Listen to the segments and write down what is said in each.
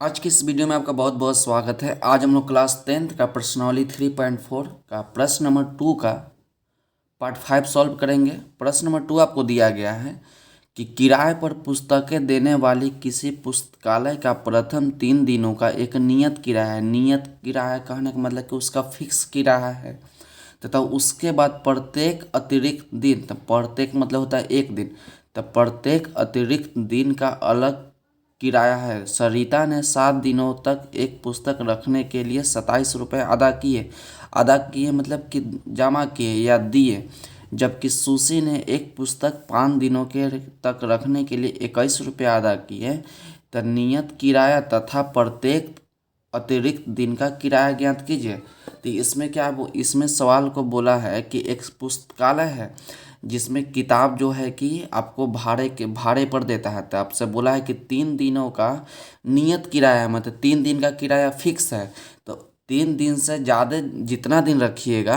आज की इस वीडियो में आपका बहुत बहुत स्वागत है। आज हम लोग क्लास 10th का प्रश्नावली 3.4 का प्रश्न नंबर 2 का पार्ट 5 सॉल्व करेंगे। प्रश्न नंबर 2 आपको दिया गया है कि किराए पर पुस्तकें देने वाली किसी पुस्तकालय का प्रथम 3 दिनों का एक नियत किराया है। नियत किराया कहने का मतलब कि उसका फिक्स किराया है तथा उसके बाद प्रत्येक अतिरिक्त दिन, तो प्रत्येक मतलब होता है एक दिन, तो प्रत्येक अतिरिक्त दिन का अलग किराया है। सरिता ने 7 दिनों तक एक पुस्तक रखने के लिए 27 रुपये अदा किए। अदा किए मतलब कि जमा किए या दिए। जबकि सुशी ने एक पुस्तक 5 दिनों के तक रखने के लिए 21 रुपये अदा किए। तो नियत किराया तथा प्रत्येक अतिरिक्त दिन का किराया ज्ञात कीजिए। तो इसमें क्या इसमें सवाल को बोला है कि एक पुस्तकालय है जिसमें किताब जो है कि आपको भाड़े पर देता है। तो आपसे बोला है कि 3 दिनों का नियत किराया है, मतलब 3 दिन का किराया फिक्स है। तो 3 दिन से ज़्यादा जितना दिन रखिएगा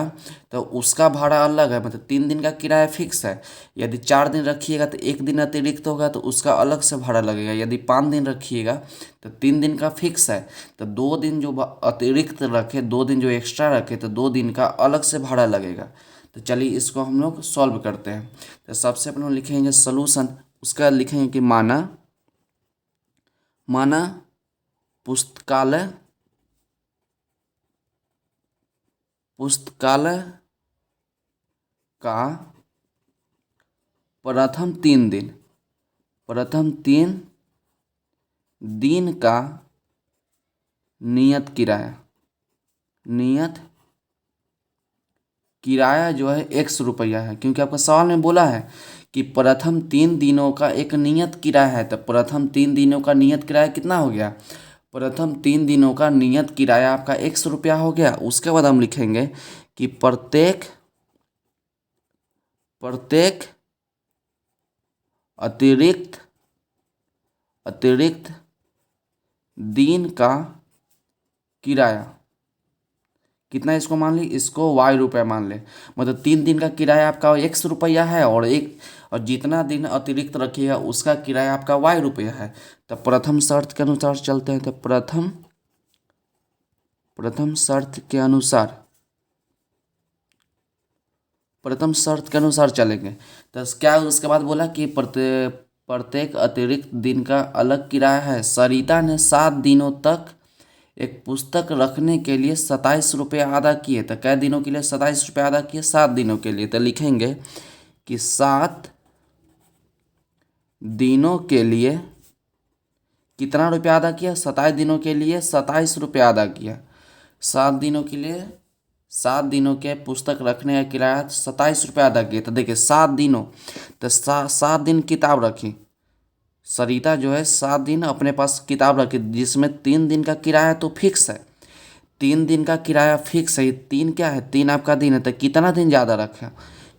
तो उसका भाड़ा अलग है, मतलब 3 दिन का किराया फिक्स है। यदि 4 दिन रखिएगा तो एक दिन अतिरिक्त होगा तो उसका अलग से भाड़ा लगेगा। यदि 5 दिन रखिएगा तो 3 दिन का फिक्स है। तो 2 दिन जो अतिरिक्त रखे, 2 दिन जो एक्स्ट्रा रखे, तो 2 दिन का अलग से भाड़ा लगेगा। तो चलिए इसको हम लोग सॉल्व करते हैं। तो सबसे पहले लिखेंगे सॉल्यूशन, उसका लिखेंगे कि माना माना पुस्तकालय पुस्तकालय का प्रथम 3 दिन का नियत किराया जो है 100 रुपया है, क्योंकि आपका सवाल में बोला है कि प्रथम 3 दिनों का एक नियत किराया है। तो प्रथम 3 दिनों का नियत किराया कितना हो गया? प्रथम 3 दिनों का नियत किराया आपका 100 रुपया हो गया। उसके बाद हम लिखेंगे कि प्रत्येक अतिरिक्त दिन का किराया कितना, इसको मान ली, इसको y रुपया मान ले। मतलब 3 दिन का किराया आपका 100 रुपया है और जितना दिन अतिरिक्त रखिएगा उसका किराया आपका y रुपया है। तो प्रथम शर्त के अनुसार चलते हैं। तो प्रथम शर्त के अनुसार चलेंगे। तो क्या उसके बाद बोला कि प्रत्येक अतिरिक्त दिन का अलग किराया है। सरिता ने 7 दिनों तक एक पुस्तक रखने के लिए 27 रुपये अदा किए। तो कै दिनों के लिए 27 रुपये अदा किए? 7 दिनों के लिए। तो लिखेंगे कि 7 दिनों के लिए कितना रुपया अदा किया? 27 दिनों के लिए 27 रुपये अदा किया। 7 दिनों के पुस्तक रखने का किराया 27 रुपये अदा किए। तो देखिए 7 दिनों, तो 7 दिन किताब रखी। सरिता जो है 7 दिन अपने पास किताब रखी, जिसमें 3 दिन का किराया तो फिक्स है। 3 दिन का किराया फिक्स है। 3 क्या है? 3 आपका दिन है। तो कितना दिन ज़्यादा रखा?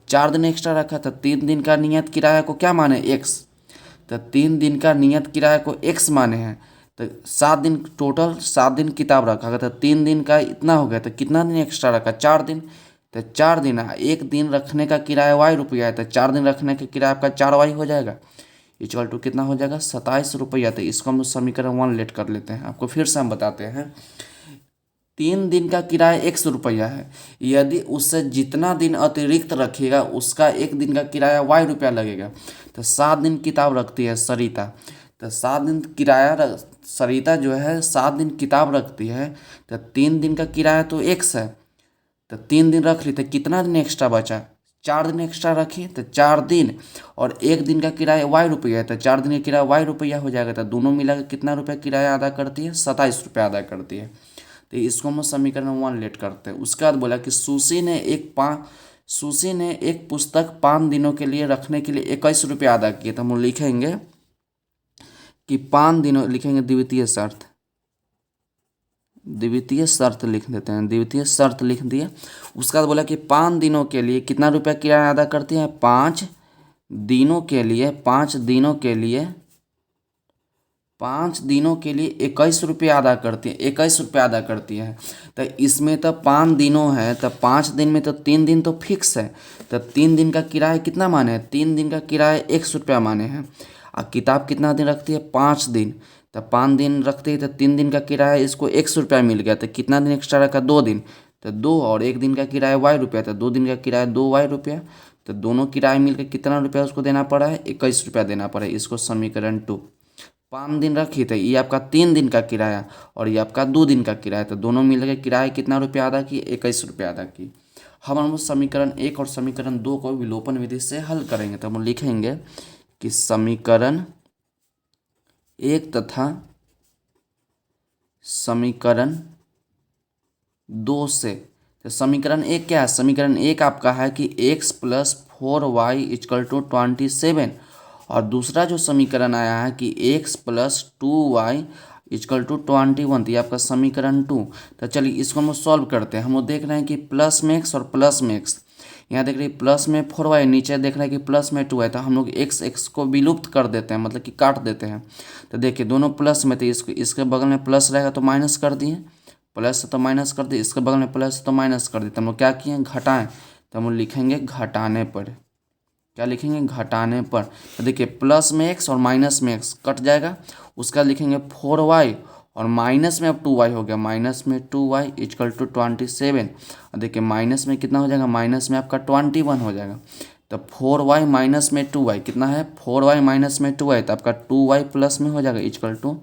4 दिन एक्स्ट्रा रखा। था 3 दिन का नियत किराया को क्या माने? एक्स। तो 3 दिन का नियत किराया को एक्स माने हैं। तो 7 दिन, टोटल 7 दिन किताब रखा गया। तो 3 दिन का इतना हो गया। तो कितना दिन एक्स्ट्रा रखा? 4 दिन। तो 4 दिन, एक दिन रखने का किराया y रुपया है। तो 4 दिन रखने का किराया आपका 4y हो जाएगा। इक्वल टू कितना हो जाएगा? 27 रुपया। तो इसको हम समीकरण 1 लेट कर लेते हैं। आपको फिर से हम बताते हैं। 3 दिन का किराया 100 रुपया है। यदि उससे जितना दिन अतिरिक्त रखिएगा उसका एक दिन का किराया y रुपया लगेगा। तो 7 दिन किताब रखती है सरिता। तो 7 दिन सरिता जो है 7 दिन किताब रखती है। तो 3 दिन का किराया तो एक्स है। तो 3 दिन रख ली तो कितना दिन एक्स्ट्रा बचा? 4 दिन एक्स्ट्रा रखी। तो 4 दिन और एक दिन का किराया y रुपया है। तो 4 दिन का किराया y रुपया हो जाएगा। तो दोनों मिलाकर कितना रुपया किराया अदा करती है? 27 रुपया अदा करती है। तो इसको हम समीकरण 1 लेट करते हैं। उसके बाद बोला कि सुशी ने एक पुस्तक 5 दिनों के लिए रखने के लिए 21 रुपये अदा किए। तो हम लिखेंगे कि 5 दिनों, लिखेंगे द्वितीय शर्त लिख देते हैं। द्वितीय शर्त लिख दिए। उसके बाद बोला कि 5 दिनों के लिए कितना रुपया किराया अदा करती है? 5 दिनों के लिए 21 रुपया अदा करती है। 21 रुपया अदा करती है। तो इसमें तो 5 दिनों है, तो 5 दिन में तो 3 दिन तो फिक्स है। तो 3 दिन का किराया कितना माने हैं? 3 दिन का किराया 100 रुपया माने हैं। और किताब कितना दिन रखती है, 5 दिन। तो 5 दिन रखती है तो 3 दिन का किराया इसको 100 रुपया मिल गया। तो कितना दिन एक्स्ट्रा रखा, 2 दिन। तो 2 और 1 दिन का किराया y रुपया, तो 2 दिन का किराया 2y रुपया। तो दोनों किराए मिलकर कितना रुपया उसको देना पड़ा है, 21 रुपया देना पड़ा है। इसको समीकरण 2। 5 दिन रखी तो ये आपका 3 दिन का किराया और ये आपका 2 दिन का किराया, तो दोनों मिलकर किराया कितना रुपया अदा की, 21 रुपया अदा की। हम समीकरण 1 और समीकरण 2 को विलोपन विधि से हल करेंगे। तो हम लिखेंगे कि समीकरण 1 तथा समीकरण 2 से, तो समीकरण 1 क्या है, समीकरण 1 आपका है कि x + 4y = 27। और दूसरा जो समीकरण आया है कि x + 2y = 21, तो ये आपका समीकरण 2। तो चलिए इसको हम सॉल्व करते हैं। हम लोग देख रहे हैं कि प्लस में x और प्लस में x, यहाँ देख रहे हैं प्लस में 4y, नीचे देख रहे हैं कि प्लस में 2y। तो हम लोग x को विलुप्त कर देते हैं, मतलब कि काट देते हैं। तो देखिए दोनों प्लस में, तो इसके बगल में प्लस रहेगा तो माइनस कर दिए, प्लस तो माइनस कर दिए, इसके बगल में प्लस तो माइनस कर दिए। तो हम लोग क्या किए, घटाएं। तो हम लोग लिखेंगे घटाने पर, क्या लिखेंगे, घटाने पर। तो देखिए प्लस में x और माइनस में x कट जाएगा, उसका लिखेंगे 4y और माइनस में अब 2y हो गया, माइनस में 2y = 27। और देखिए माइनस में कितना हो जाएगा, माइनस में आपका 21 हो जाएगा। तो 4y माइनस में 2y कितना है, 4y माइनस में 2y, तो आपका 2y प्लस में हो जाएगा =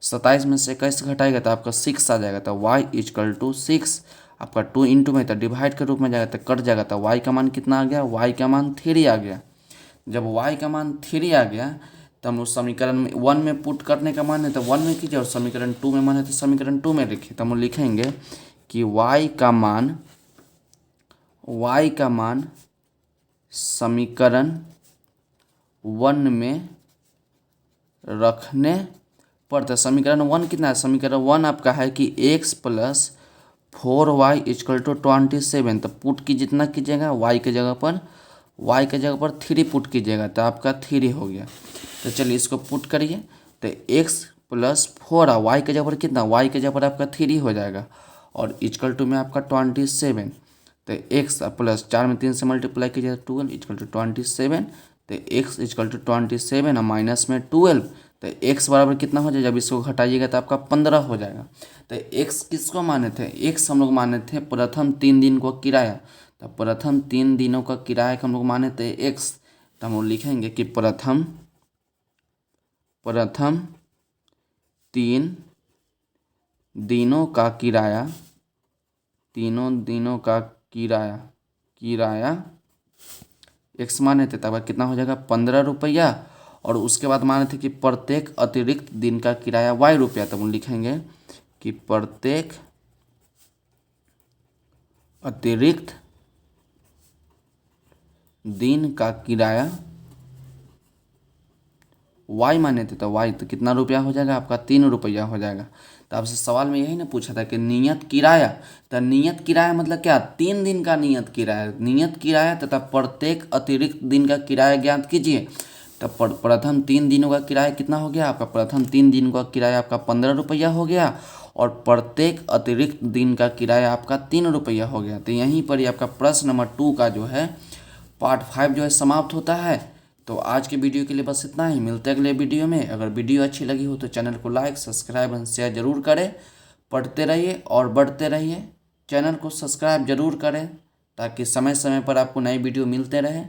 27 में से 21 घटाएगा तो आपका 6 आ जाएगा। तो y = 6, आपका 2 इंटू में तो डिवाइड के रूप में जाएगा तो कट जाएगा। तो y का मान कितना आ गया, y का मान 3 आ गया। जब y का मान 3 आ गया तो हम उस समीकरण में 1 में पुट करने का मान है तो 1 में कीजिए, और समीकरण 2 में मान है तो समीकरण 2 में लिखिए। तो हम लिखेंगे कि y का मान समीकरण 1 में रखने पर, तो समीकरण 1 कितना है, समीकरण 1 आपका है कि x + 4y = 27। तो पुट की जितना कीजिएगा y के जगह पर 3 पुट कीजिएगा तो आपका 3 हो गया। तो चलिए इसको पुट करिए, तो x + 4 y के जगह पर कितना, y के जगह पर आपका 3 हो जाएगा और = में आपका 27। तो x प्लस 4 में 3 से मल्टीप्लाई कीजिएगा 12 = 27। तो x = 27 और माइनस में 12, तो x बराबर कितना हो जाएगा, जब इसको घटाइएगा तो आपका 15 हो जाएगा। तो x किसको माने थे, x हम लोग माने थे प्रथम 3 दिन को किराया। तो प्रथम 3 दिनों का किराया हम लोग माने थे x। तो हम लोग लिखेंगे कि प्रथम 3 दिनों का किराया, तीनों दिनों का किराया x माने थे, तब कितना हो जाएगा 15 रुपया। और उसके बाद माने थे कि प्रत्येक अतिरिक्त दिन का किराया y रुपया। तब हम लिखेंगे कि प्रत्येक अतिरिक्त दिन का किराया y माने थे, तो y तो कितना रुपया हो जाएगा आपका, 3 रुपया हो जाएगा। तो आपसे सवाल में यही ना पूछा था कि नियत किराया, तो नियत किराया मतलब क्या, 3 दिन का नियत किराया तथा प्रत्येक अतिरिक्त दिन का किराया ज्ञात कीजिए। तो प्रथम 3 दिनों का किराया कितना हो गया आपका, प्रथम 3 दिनों का किराया आपका 15 रुपया हो गया और प्रत्येक अतिरिक्त दिन का किराया आपका 3 रुपया हो गया। तो यहीं पर ही आपका प्रश्न नंबर 2 का जो है पार्ट 5 जो है समाप्त होता है। तो आज के वीडियो के लिए बस इतना ही, मिलते हैं अगले वीडियो में। अगर वीडियो अच्छी लगी हो तो चैनल को लाइक, सब्सक्राइब और शेयर जरूर करें। पढ़ते रहिए और बढ़ते रहिए। चैनल को सब्सक्राइब जरूर करें ताकि समय समय पर आपको नई वीडियो मिलते रहे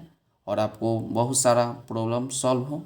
और आपको बहुत सारा प्रॉब्लम सॉल्व हो।